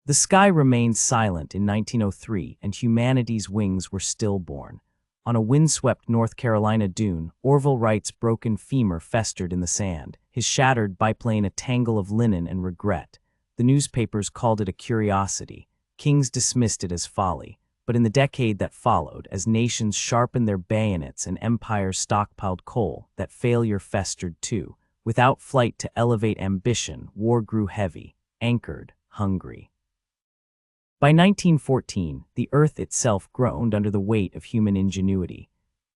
The sky remained silent in 1903, and humanity's wings were stillborn. On a windswept North Carolina dune, Orville Wright's broken femur festered in the sand, his shattered biplane a tangle of linen and regret. The newspapers called it a curiosity. Kings dismissed it as folly. But in the decade that followed, as nations sharpened their bayonets and empires stockpiled coal, that failure festered too. Without flight to elevate ambition, war grew heavy, anchored, hungry. By 1914, the earth itself groaned under the weight of human ingenuity.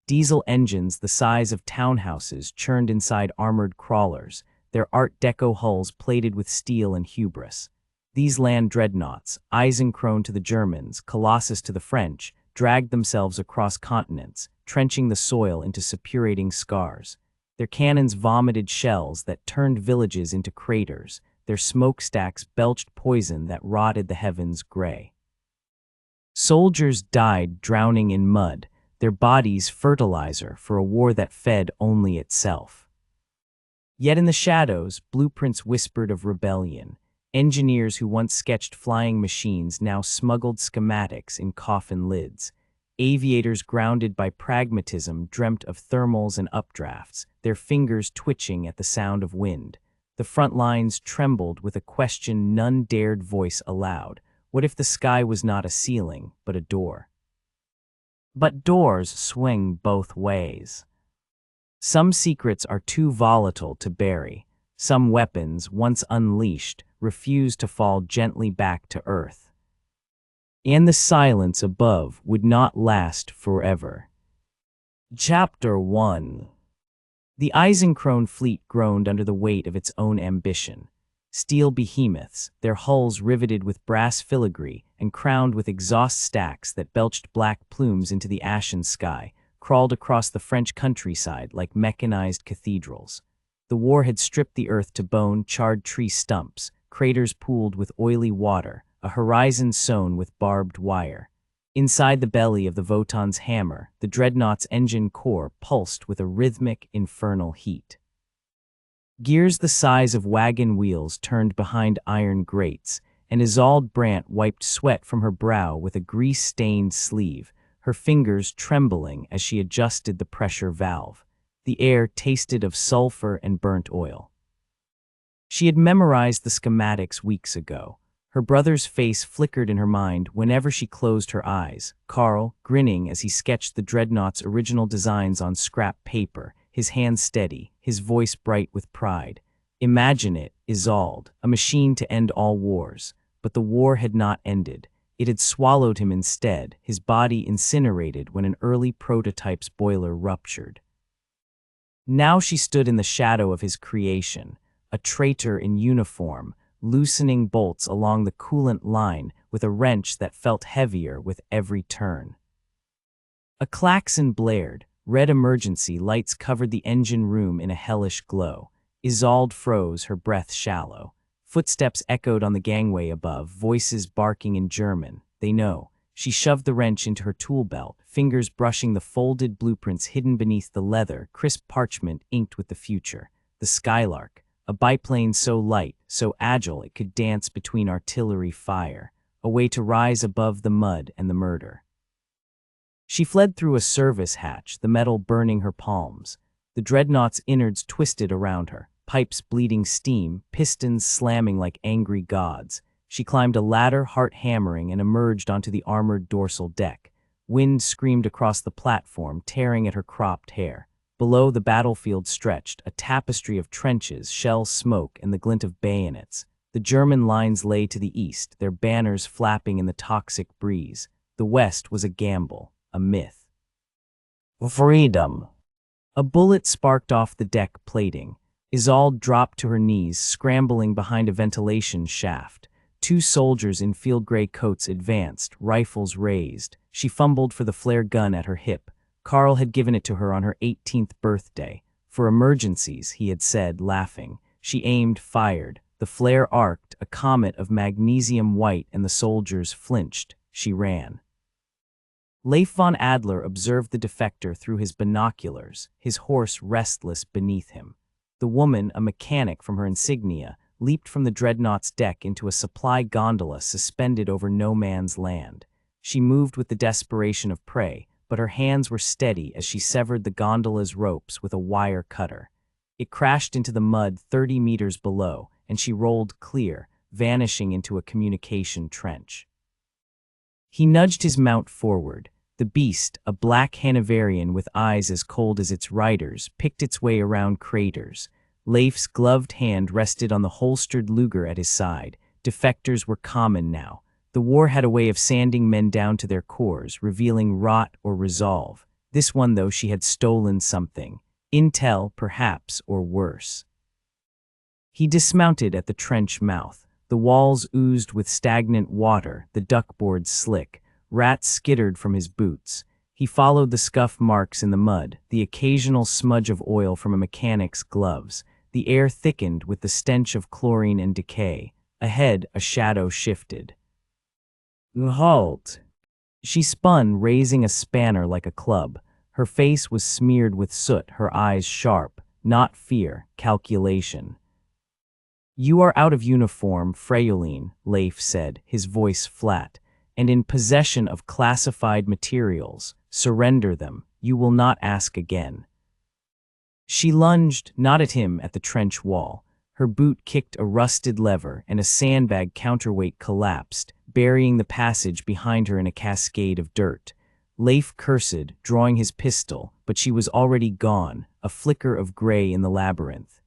Diesel engines the size of townhouses churned inside armored crawlers, their Art Deco hulls plated with steel and hubris. These land dreadnoughts, Eisenkron to the Germans, Colossus to the French, dragged themselves across continents, trenching the soil into suppurating scars. Their cannons vomited shells that turned villages into craters. Their smokestacks belched poison that rotted the heavens gray. Soldiers died drowning in mud, their bodies fertilizer for a war that fed only itself. Yet in the shadows, blueprints whispered of rebellion. Engineers who once sketched flying machines now smuggled schematics in coffin lids. Aviators grounded by pragmatism dreamt of thermals and updrafts, their fingers twitching at the sound of wind. The front lines trembled with a question none dared voice aloud. What if the sky was not a ceiling, but a door? But doors swing both ways. Some secrets are too volatile to bury. Some weapons, once unleashed, refuse to fall gently back to earth. And the silence above would not last forever. Chapter 1. The Eisenkron fleet groaned under the weight of its own ambition. Steel behemoths, their hulls riveted with brass filigree and crowned with exhaust stacks that belched black plumes into the ashen sky, crawled across the French countryside like mechanized cathedrals. The war had stripped the earth to bone, charred tree stumps, craters pooled with oily water, a horizon sown with barbed wire. Inside the belly of the Votan's hammer, the dreadnought's engine core pulsed with a rhythmic, infernal heat. Gears the size of wagon wheels turned behind iron grates, and Isolde Brandt wiped sweat from her brow with a grease-stained sleeve, her fingers trembling as she adjusted the pressure valve. The air tasted of sulfur and burnt oil. She had memorized the schematics weeks ago. Her brother's face flickered in her mind whenever she closed her eyes. Carl, grinning as he sketched the dreadnought's original designs on scrap paper, his hands steady, his voice bright with pride. Imagine it, Isolde, a machine to end all wars. But the war had not ended. It had swallowed him instead, his body incinerated when an early prototype's boiler ruptured. Now she stood in the shadow of his creation, a traitor in uniform, loosening bolts along the coolant line with a wrench that felt heavier with every turn. A klaxon blared, red emergency lights covered the engine room in a hellish glow. Isolde froze, her breath shallow. Footsteps echoed on the gangway above, voices barking in German. They know. She shoved the wrench into her tool belt, fingers brushing the folded blueprints hidden beneath the leather, crisp parchment inked with the future. The Skylark, a biplane so light, so agile it could dance between artillery fire, a way to rise above the mud and the murder. She fled through a service hatch, the metal burning her palms. The dreadnought's innards twisted around her, pipes bleeding steam, pistons slamming like angry gods. She climbed a ladder, heart hammering, and emerged onto the armored dorsal deck. Wind screamed across the platform, tearing at her cropped hair. Below, the battlefield stretched, a tapestry of trenches, shell smoke, and the glint of bayonets. The German lines lay to the east, their banners flapping in the toxic breeze. The west was a gamble, a myth. Freedom! A bullet sparked off the deck plating. Isolde dropped to her knees, scrambling behind a ventilation shaft. Two soldiers in field gray coats advanced, rifles raised. She fumbled for the flare gun at her hip. Carl had given it to her on her 18th birthday. For emergencies, he had said, laughing. She aimed, fired. The flare arced, a comet of magnesium white, and the soldiers flinched. She ran. Leif von Adler observed the defector through his binoculars, his horse restless beneath him. The woman, a mechanic from her insignia, leaped from the dreadnought's deck into a supply gondola suspended over no man's land. She moved with the desperation of prey, but her hands were steady as she severed the gondola's ropes with a wire cutter. It crashed into the mud 30 meters below, and she rolled clear, vanishing into a communication trench. He nudged his mount forward. The beast, a black Hanoverian with eyes as cold as its riders, picked its way around craters. Leif's gloved hand rested on the holstered Luger at his side. Defectors were common now. The war had a way of sanding men down to their cores, revealing rot or resolve. This one, though, she had stolen something. Intel, perhaps, or worse. He dismounted at the trench mouth. The walls oozed with stagnant water, the duckboards slick. Rats skittered from his boots. He followed the scuff marks in the mud, the occasional smudge of oil from a mechanic's gloves. The air thickened with the stench of chlorine and decay. Ahead, a shadow shifted. "Halt!" She spun, raising a spanner like a club. Her face was smeared with soot, her eyes sharp. Not fear, calculation. "You are out of uniform, Freulein," Leif said, his voice flat, "and in possession of classified materials. Surrender them. You will not ask again." She lunged, not at him, at the trench wall. Her boot kicked a rusted lever, and a sandbag counterweight collapsed, burying the passage behind her in a cascade of dirt. Leif cursed, drawing his pistol, but she was already gone, a flicker of gray in the labyrinth.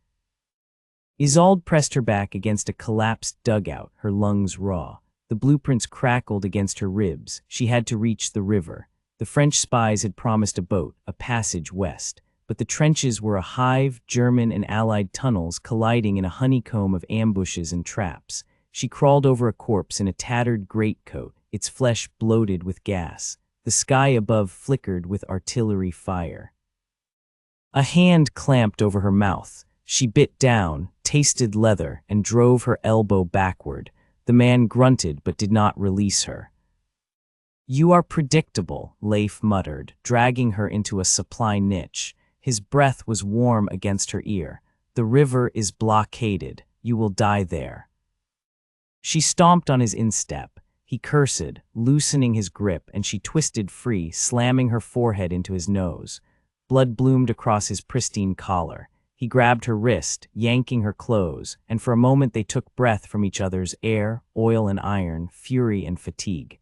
Isolde pressed her back against a collapsed dugout, her lungs raw. The blueprints crackled against her ribs. She had to reach the river. The French spies had promised a boat, a passage west. But the trenches were a hive, German and Allied tunnels colliding in a honeycomb of ambushes and traps. She crawled over a corpse in a tattered greatcoat, its flesh bloated with gas. The sky above flickered with artillery fire. A hand clamped over her mouth. She bit down, tasted leather, and drove her elbow backward. The man grunted but did not release her. "You are predictable," Leif muttered, dragging her into a supply niche. His breath was warm against her ear. "The river is blockaded. You will die there." She stomped on his instep. He cursed, loosening his grip, and she twisted free, slamming her forehead into his nose. Blood bloomed across his pristine collar. He grabbed her wrist, yanking her close, and for a moment they took breath from each other's air, oil and iron, fury and fatigue.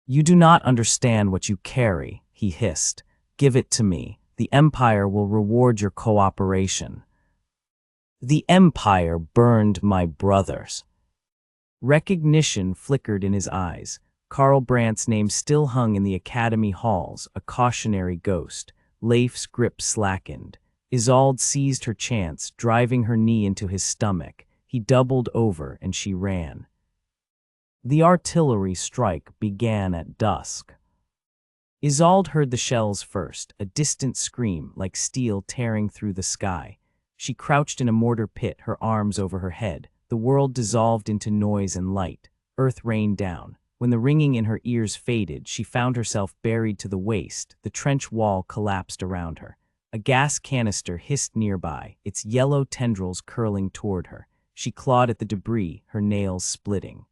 "You do not understand what you carry," he hissed. "Give it to me. The Empire will reward your cooperation." "The Empire burned my brothers." Recognition flickered in his eyes. Karl Brandt's name still hung in the Academy halls, a cautionary ghost. Leif's grip slackened. Isolde seized her chance, driving her knee into his stomach. He doubled over and she ran. The artillery strike began at dusk. Isolde heard the shells first, a distant scream like steel tearing through the sky. She crouched in a mortar pit, her arms over her head. The world dissolved into noise and light. Earth rained down. When the ringing in her ears faded, she found herself buried to the waist. The trench wall collapsed around her. A gas canister hissed nearby, its yellow tendrils curling toward her. She clawed at the debris, her nails splitting.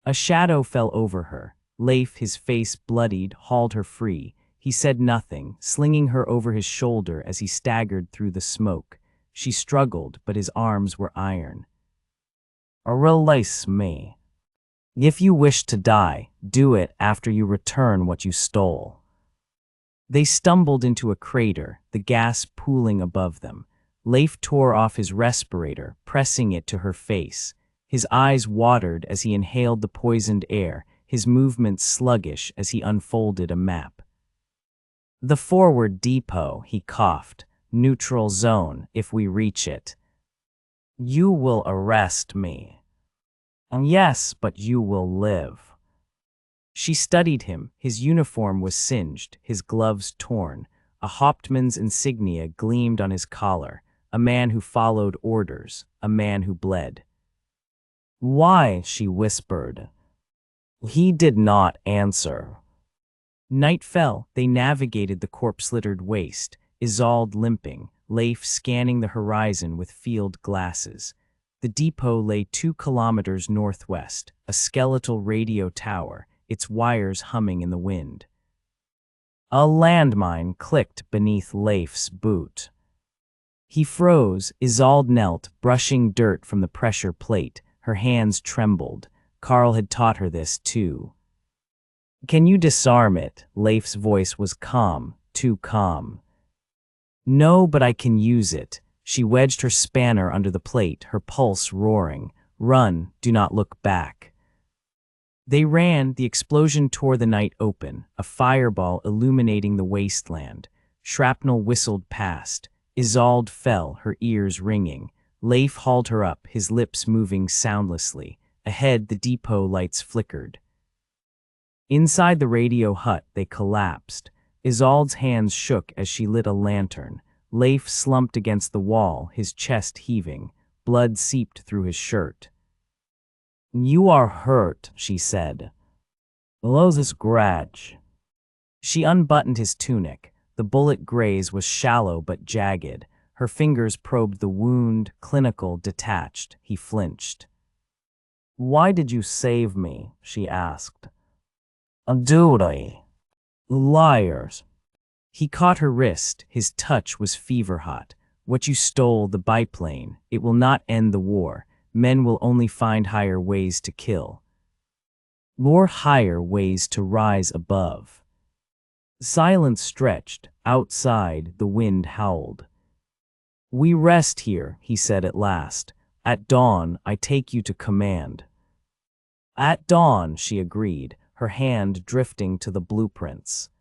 A shadow fell over her. Leif, his face bloodied, hauled her free. He said nothing, slinging her over his shoulder as he staggered through the smoke. She struggled, but his arms were iron. "Release me. If you wish to die, do it after you return what you stole." They stumbled into a crater, the gas pooling above them. Leif tore off his respirator, pressing it to her face. His eyes watered as he inhaled the poisoned air, his movements sluggish as he unfolded a map. "The forward depot," he coughed. "Neutral zone, if we reach it. You will arrest me." "Yes, but you will live." She studied him. His uniform was singed, his gloves torn. A Hauptmann's insignia gleamed on his collar. A man who followed orders, a man who bled. "Why?" she whispered. He did not answer. Night fell. They navigated the corpse-littered waste, Isolde limping, Leif scanning the horizon with field glasses. The depot lay 2 kilometers northwest, a skeletal radio tower, its wires humming in the wind. A landmine clicked beneath Leif's boot. He froze. Isolde knelt, brushing dirt from the pressure plate. Her hands trembled. Carl had taught her this, too. "Can you disarm it?" Leif's voice was calm, too calm. "No, but I can use it." She wedged her spanner under the plate, her pulse roaring. "Run, do not look back." They ran. The explosion tore the night open, a fireball illuminating the wasteland. Shrapnel whistled past. Isolde fell, her ears ringing. Leif hauled her up, his lips moving soundlessly. Ahead, the depot lights flickered. Inside the radio hut, they collapsed. Isolde's hands shook as she lit a lantern. Leif slumped against the wall, his chest heaving. Blood seeped through his shirt. "You are hurt," she said. "Below this garage." She unbuttoned his tunic. The bullet graze was shallow but jagged. Her fingers probed the wound, clinical, detached. He flinched. "Why did you save me?" she asked. "A duty." "Liars." He caught her wrist. His touch was fever-hot. "What you stole, the biplane. It will not end the war. Men will only find higher ways to kill. More higher ways to rise above." Silence stretched. Outside, the wind howled. "We rest here," he said at last. "At dawn, I take you to command." "At dawn," she agreed, her hand drifting to the blueprints.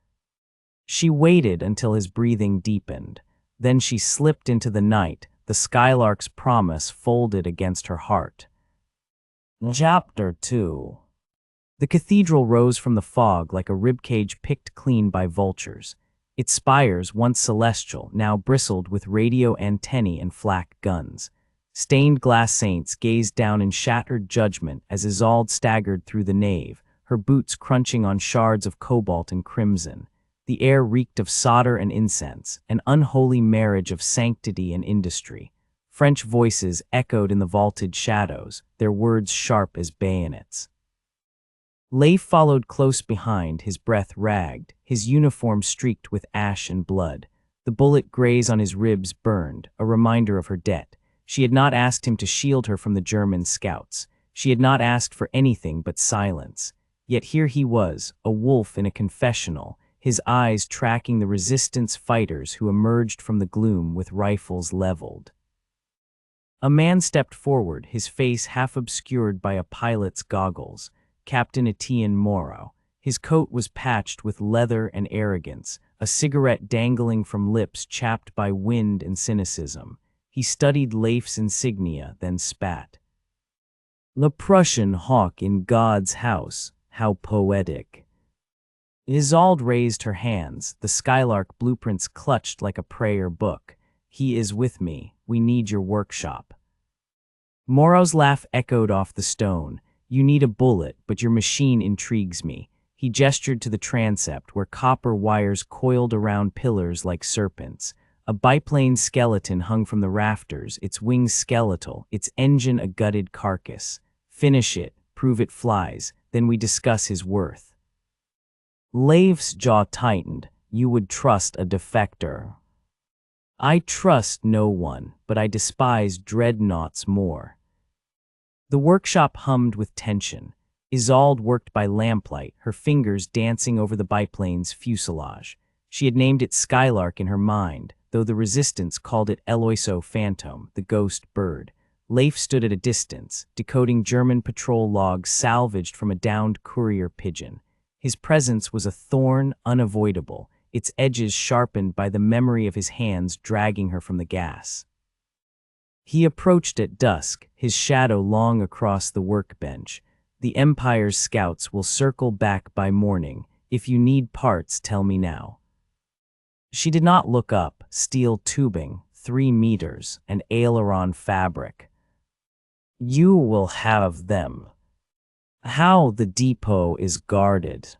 She waited until his breathing deepened. Then she slipped into the night, the Skylark's promise folded against her heart. Chapter 2. The cathedral rose from the fog like a ribcage picked clean by vultures. Its spires, once celestial, now bristled with radio antennae and flak guns. Stained glass saints gazed down in shattered judgment as Isolde staggered through the nave, her boots crunching on shards of cobalt and crimson. The air reeked of solder and incense, an unholy marriage of sanctity and industry. French voices echoed in the vaulted shadows, their words sharp as bayonets. Leif followed close behind, his breath ragged, his uniform streaked with ash and blood. The bullet graze on his ribs burned, a reminder of her debt. She had not asked him to shield her from the German scouts. She had not asked for anything but silence. Yet here he was, a wolf in a confessional, his eyes tracking the resistance fighters who emerged from the gloom with rifles leveled. A man stepped forward, his face half obscured by a pilot's goggles. Captain Etienne Moreau. His coat was patched with leather and arrogance, a cigarette dangling from lips chapped by wind and cynicism. He studied Leif's insignia, then spat. "The Prussian hawk in God's house, how poetic." Isolde raised her hands, the Skylark blueprints clutched like a prayer book. "He is with me. We need your workshop." Moreau's laugh echoed off the stone. "You need a bullet, but your machine intrigues me." He gestured to the transept, where copper wires coiled around pillars like serpents. A biplane skeleton hung from the rafters, its wings skeletal, its engine a gutted carcass. "Finish it, prove it flies, then we discuss his worth." Leif's jaw tightened. "You would trust a defector." "I trust no one, but I despise dreadnoughts more." The workshop hummed with tension. Isolde worked by lamplight, her fingers dancing over the biplane's fuselage. She had named it Skylark in her mind, though the resistance called it Eloiso Phantom, the ghost bird. Leif stood at a distance, decoding German patrol logs salvaged from a downed courier pigeon. His presence was a thorn unavoidable, its edges sharpened by the memory of his hands dragging her from the gas. He approached at dusk, his shadow long across the workbench. "The Empire's scouts will circle back by morning. If you need parts, tell me now." She did not look up. Steel tubing, 3 meters, and aileron fabric. "You will have them." "How the depot is guarded."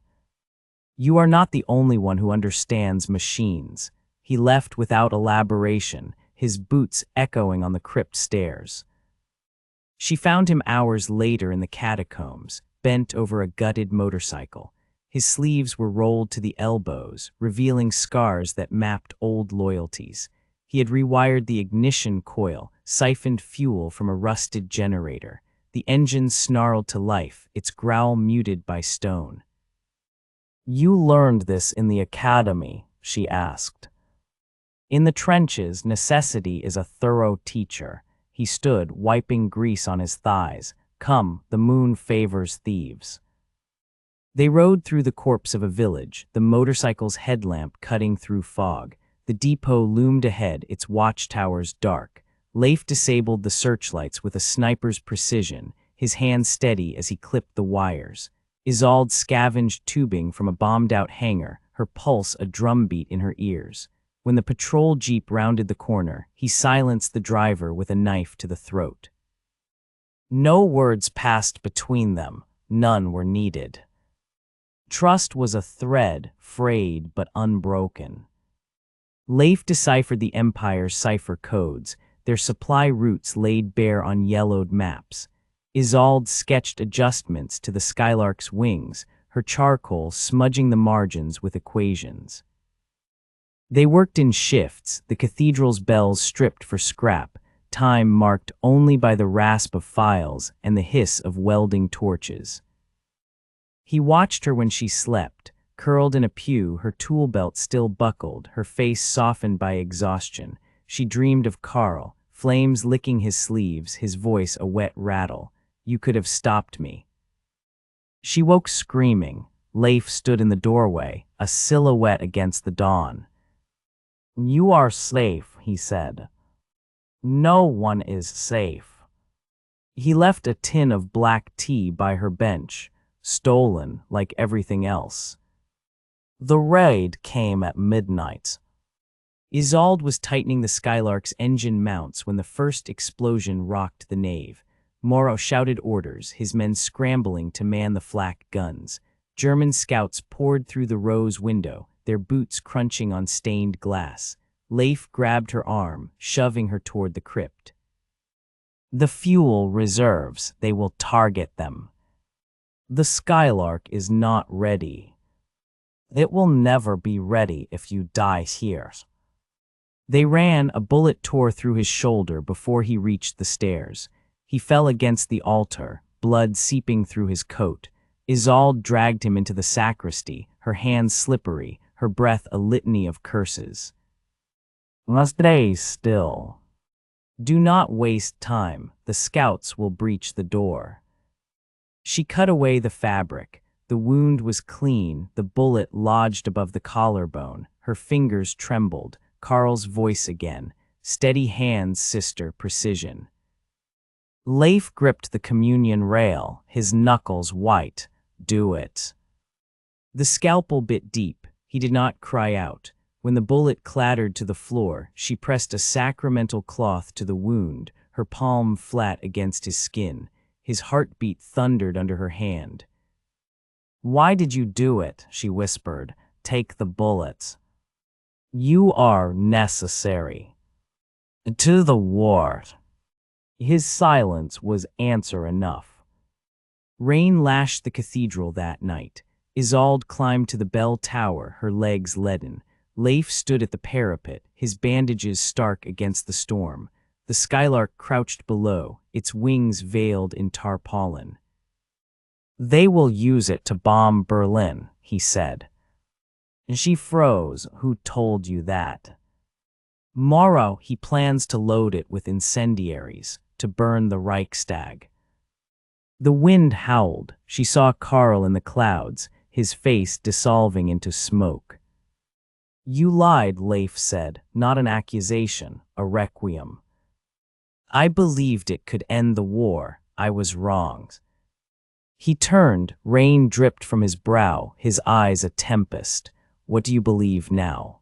"You are not the only one who understands machines." He left without elaboration, his boots echoing on the crypt stairs. She found him hours later in the catacombs, bent over a gutted motorcycle. His sleeves were rolled to the elbows, revealing scars that mapped old loyalties. He had rewired the ignition coil, siphoned fuel from a rusted generator. The engine snarled to life, its growl muted by stone. "You learned this in the academy," she asked. "In the trenches, necessity is a thorough teacher." He stood, wiping grease on his thighs. "Come, the moon favors thieves." They rode through the corpse of a village, the motorcycle's headlamp cutting through fog. The depot loomed ahead, its watchtowers dark. Leif disabled the searchlights with a sniper's precision, his hand steady as he clipped the wires. Isolde scavenged tubing from a bombed-out hangar, her pulse a drumbeat in her ears. When the patrol jeep rounded the corner, he silenced the driver with a knife to the throat. No words passed between them, none were needed. Trust was a thread, frayed but unbroken. Leif deciphered the Empire's cipher codes, their supply routes laid bare on yellowed maps. Isolde sketched adjustments to the Skylark's wings, her charcoal smudging the margins with equations. They worked in shifts, the cathedral's bells stripped for scrap, time marked only by the rasp of files and the hiss of welding torches. He watched her when she slept, curled in a pew, her tool belt still buckled, her face softened by exhaustion. She dreamed of Carl, flames licking his sleeves, his voice a wet rattle. "You could have stopped me." She woke screaming. Leif stood in the doorway, a silhouette against the dawn. "You are safe," he said. "No one is safe." He left a tin of black tea by her bench, stolen like everything else. The raid came at midnight. Isolde was tightening the Skylark's engine mounts when the first explosion rocked the nave. Moreau shouted orders, his men scrambling to man the flak guns. German scouts poured through the rose window, their boots crunching on stained glass. Leif grabbed her arm, shoving her toward the crypt. "The fuel reserves, they will target them. The Skylark is not ready. It will never be ready if you die here." They ran, a bullet tore through his shoulder before he reached the stairs. He fell against the altar, blood seeping through his coat. Isolde dragged him into the sacristy, her hands slippery, her breath a litany of curses. "Stay still. Do not waste time, the scouts will breach the door." She cut away the fabric. The wound was clean, the bullet lodged above the collarbone. Her fingers trembled. Carl's voice again. "Steady hands, sister, precision." Leif gripped the communion rail, his knuckles white. "Do it." The scalpel bit deep. He did not cry out. When the bullet clattered to the floor, she pressed a sacramental cloth to the wound, her palm flat against his skin. His heartbeat thundered under her hand. "Why did you do it?" she whispered. "Take the bullets. You are necessary. To the war." His silence was answer enough. Rain lashed the cathedral that night. Isolde climbed to the bell tower, her legs leaden. Leif stood at the parapet, his bandages stark against the storm. The Skylark crouched below, its wings veiled in tarpaulin. "They will use it to bomb Berlin," he said. She froze. "Who told you that?" "Morrow, he plans to load it with incendiaries, to burn the Reichstag." The wind howled. She saw Carl in the clouds, his face dissolving into smoke. "You lied," Leif said, "not an accusation, a requiem. I believed it could end the war. I was wrong." He turned, rain dripped from his brow, his eyes a tempest. "What do you believe now?"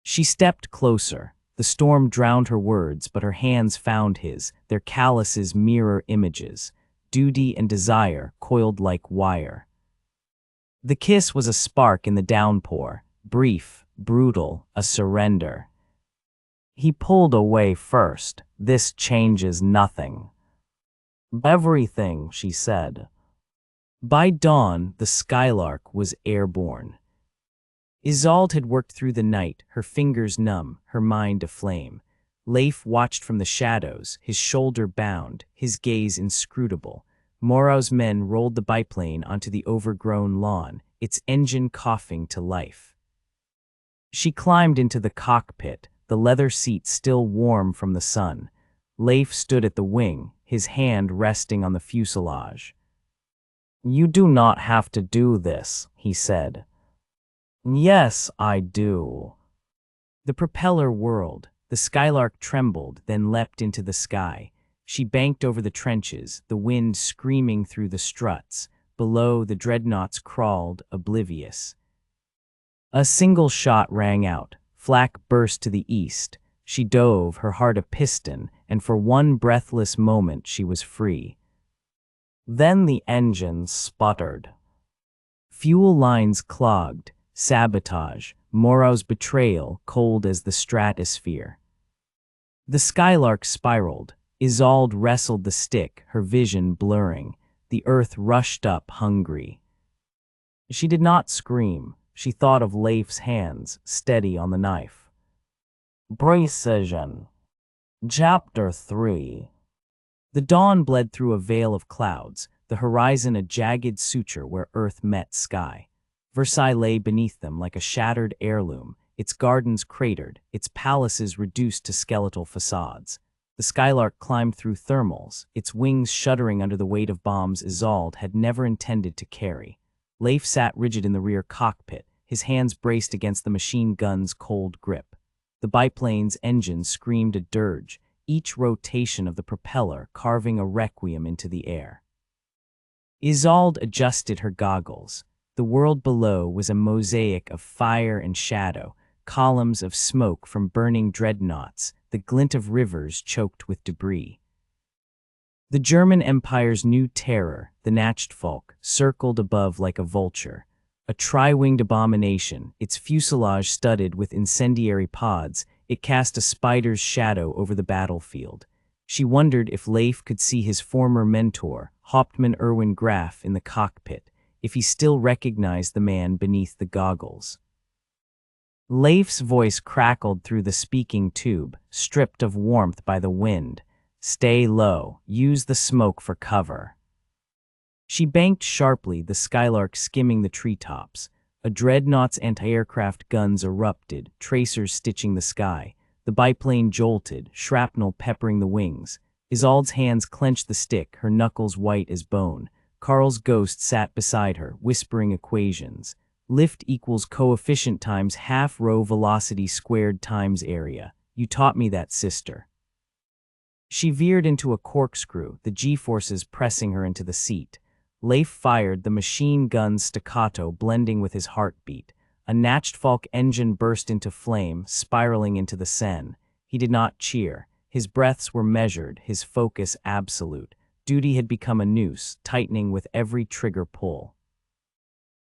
She stepped closer. The storm drowned her words, but her hands found his, their calluses mirror images. Duty and desire coiled like wire. The kiss was a spark in the downpour, brief, brutal, a surrender. He pulled away first. "This changes nothing." Everything, she said. By dawn, the Skylark was airborne. Isolde had worked through the night, her fingers numb, her mind aflame. Leif watched from the shadows, his shoulder bound, his gaze inscrutable. Moreau's men rolled the biplane onto the overgrown lawn, its engine coughing to life. She climbed into the cockpit, the leather seat still warm from the sun. Leif stood at the wing, his hand resting on the fuselage. "You do not have to do this," he said. "Yes, I do." The propeller whirled. The Skylark trembled, then leapt into the sky. She banked over the trenches, the wind screaming through the struts. Below, the dreadnoughts crawled, oblivious. A single shot rang out. Flak burst to the east. She dove, her heart a piston, and for one breathless moment she was free. Then the engines sputtered. Fuel lines clogged. Sabotage. Moreau's betrayal, cold as the stratosphere. The Skylark spiraled. Isolde wrestled the stick, her vision blurring. The earth rushed up, hungry. She did not scream. She thought of Leif's hands, steady on the knife. Precision. Chapter 3. The dawn bled through a veil of clouds, the horizon a jagged suture where earth met sky. Versailles lay beneath them like a shattered heirloom, its gardens cratered, its palaces reduced to skeletal facades. The Skylark climbed through thermals, its wings shuddering under the weight of bombs Isolde had never intended to carry. Leif sat rigid in the rear cockpit, his hands braced against the machine gun's cold grip. The biplane's engine screamed a dirge, each rotation of the propeller carving a requiem into the air. Isolde adjusted her goggles. The world below was a mosaic of fire and shadow, columns of smoke from burning dreadnoughts, the glint of rivers choked with debris. The German Empire's new terror, the Nachtfalk, circled above like a vulture. A tri-winged abomination, its fuselage studded with incendiary pods, it cast a spider's shadow over the battlefield. She wondered if Leif could see his former mentor, Hauptmann Erwin Graf, in the cockpit, if he still recognized the man beneath the goggles. Leif's voice crackled through the speaking tube, stripped of warmth by the wind. "Stay low, use the smoke for cover." She banked sharply, the Skylark skimming the treetops. A dreadnought's anti-aircraft guns erupted, tracers stitching the sky. The biplane jolted, shrapnel peppering the wings. Isolde's hands clenched the stick, her knuckles white as bone. Carl's ghost sat beside her, whispering equations. Lift equals coefficient times half row velocity squared times area. You taught me that, sister. She veered into a corkscrew, the G-forces pressing her into the seat. Leif fired, the machine gun's staccato blending with his heartbeat. A Nachtfalk engine burst into flame, spiraling into the Seine. He did not cheer. His breaths were measured, his focus absolute. Duty had become a noose, tightening with every trigger pull.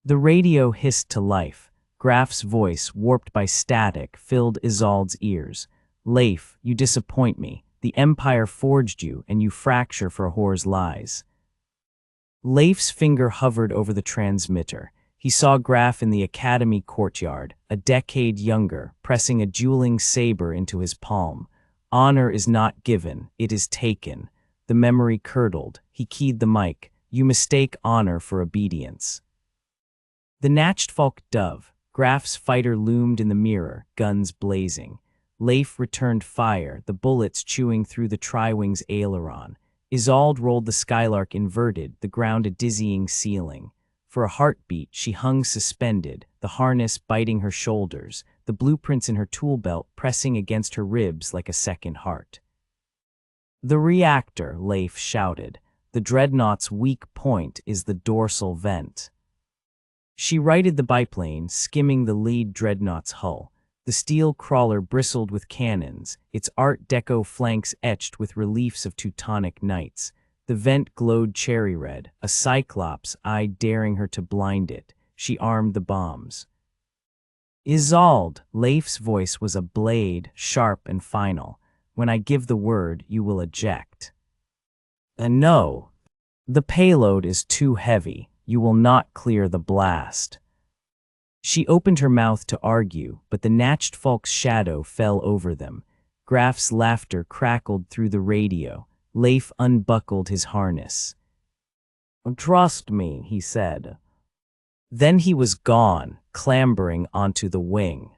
The radio hissed to life. Graf's voice, warped by static, filled Isolde's ears. "Leif, you disappoint me. The Empire forged you, and you fracture for a whore's lies." Leif's finger hovered over the transmitter. He saw Graf in the academy courtyard, a decade younger, pressing a dueling saber into his palm. "Honor is not given, it is taken." The memory curdled. He keyed the mic. "You mistake honor for obedience." The Nachtfalk dove. Graf's fighter loomed in the mirror, guns blazing. Leif returned fire, the bullets chewing through the tri-wing's aileron. Isolde rolled the Skylark inverted, the ground a dizzying ceiling. For a heartbeat, she hung suspended, the harness biting her shoulders, the blueprints in her tool belt pressing against her ribs like a second heart. "The reactor," Leif shouted. "The dreadnought's weak point is the dorsal vent." She righted the biplane, skimming the lead dreadnought's hull. The steel crawler bristled with cannons, its Art Deco flanks etched with reliefs of Teutonic knights. The vent glowed cherry red, a cyclops eye daring her to blind it. She armed the bombs. "Isolde," Leif's voice was a blade, sharp and final. "When I give the word, you will eject." No. The payload is too heavy. You will not clear the blast." She opened her mouth to argue, but the Nachtfalk's shadow fell over them. Graf's laughter crackled through the radio. Leif unbuckled his harness. "Trust me," he said. Then he was gone, clambering onto the wing.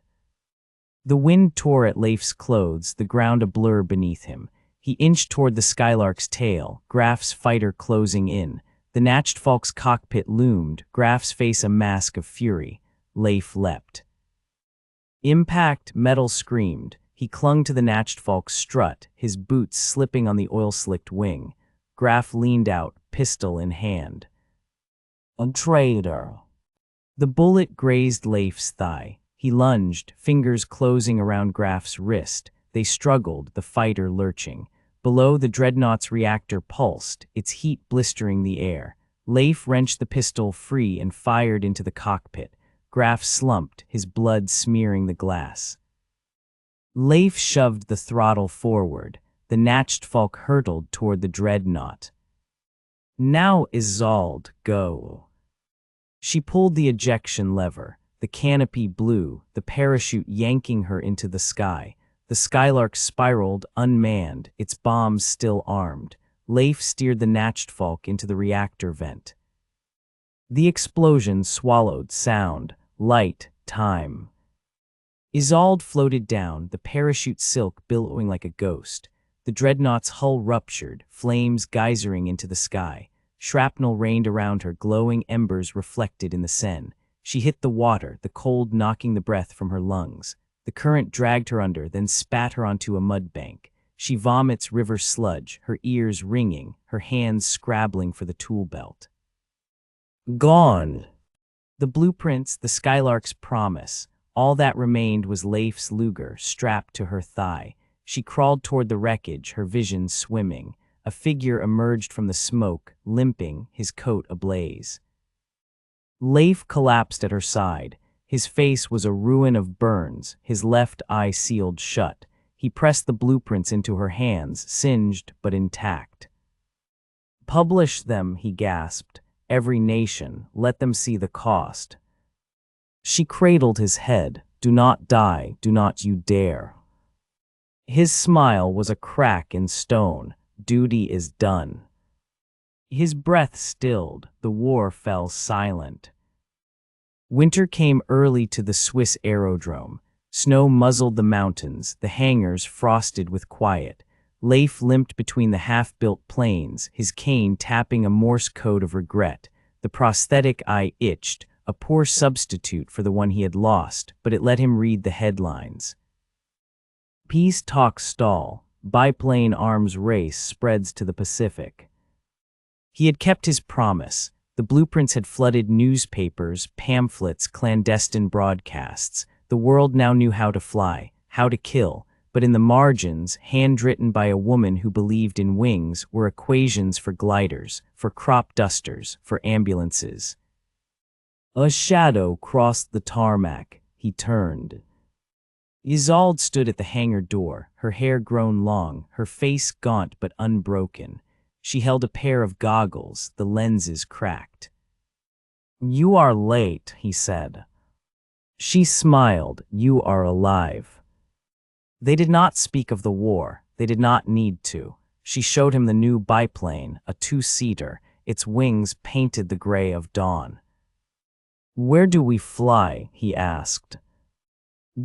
The wind tore at Leif's clothes, the ground a blur beneath him. He inched toward the Skylark's tail, Graf's fighter closing in. The Nachtfalk's cockpit loomed, Graf's face a mask of fury. Leif leapt. Impact, metal screamed. He clung to the Nachtfalk's strut, his boots slipping on the oil-slicked wing. Graf leaned out, pistol in hand. "A traitor." The bullet grazed Leif's thigh. He lunged, fingers closing around Graf's wrist. They struggled, the fighter lurching. Below, the dreadnought's reactor pulsed, its heat blistering the air. Leif wrenched the pistol free and fired into the cockpit. Graf slumped, his blood smearing the glass. Leif shoved the throttle forward. The Nachtfalk hurtled toward the dreadnought. "Now, Isolde, go." She pulled the ejection lever. The canopy blew, the parachute yanking her into the sky. The Skylark spiraled, unmanned, its bombs still armed. Leif steered the Nachtfalk into the reactor vent. The explosion swallowed sound, light, time. Isolde floated down, the parachute silk billowing like a ghost. The dreadnought's hull ruptured, flames geysering into the sky. Shrapnel rained around her, glowing embers reflected in the Seine. She hit the water, the cold knocking the breath from her lungs. The current dragged her under, then spat her onto a mud bank. She vomits river sludge, her ears ringing, her hands scrabbling for the tool belt. Gone. The blueprints, the Skylark's promise. All that remained was Leif's Luger, strapped to her thigh. She crawled toward the wreckage, her vision swimming. A figure emerged from the smoke, limping, his coat ablaze. Leif collapsed at her side. His face was a ruin of burns, his left eye sealed shut. He pressed the blueprints into her hands, singed but intact. "Publish them," he gasped. "Every nation, let them see the cost." She cradled his head. "Do not die, do not you dare." His smile was a crack in stone. Duty is done. His breath stilled. The war fell silent. Winter came early to the Swiss aerodrome. Snow muzzled the mountains, the hangars frosted with quiet. Leif limped between the half-built planes, his cane tapping a Morse code of regret. The prosthetic eye itched, a poor substitute for the one he had lost, but it let him read the headlines. Peace talks stall. Biplane arms race spreads to the Pacific. He had kept his promise. The blueprints had flooded newspapers, pamphlets, clandestine broadcasts. The world now knew how to fly, how to kill, but in the margins, handwritten by a woman who believed in wings, were equations for gliders, for crop dusters, for ambulances. A shadow crossed the tarmac. He turned. Isolde stood at the hangar door, her hair grown long, her face gaunt but unbroken. She held a pair of goggles, the lenses cracked. "You are late," he said. She smiled. "You are alive." They did not speak of the war. They did not need to. She showed him the new biplane, a two-seater, its wings painted the gray of dawn. "Where do we fly?" he asked.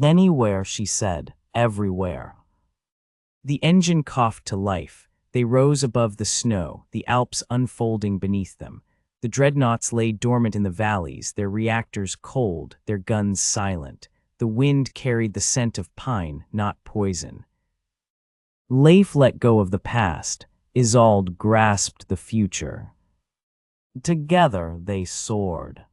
"Anywhere," she said. "Everywhere." The engine coughed to life. They rose above the snow, the Alps unfolding beneath them. The dreadnoughts lay dormant in the valleys, their reactors cold, their guns silent. The wind carried the scent of pine, not poison. Leif let go of the past. Isolde grasped the future. Together they soared.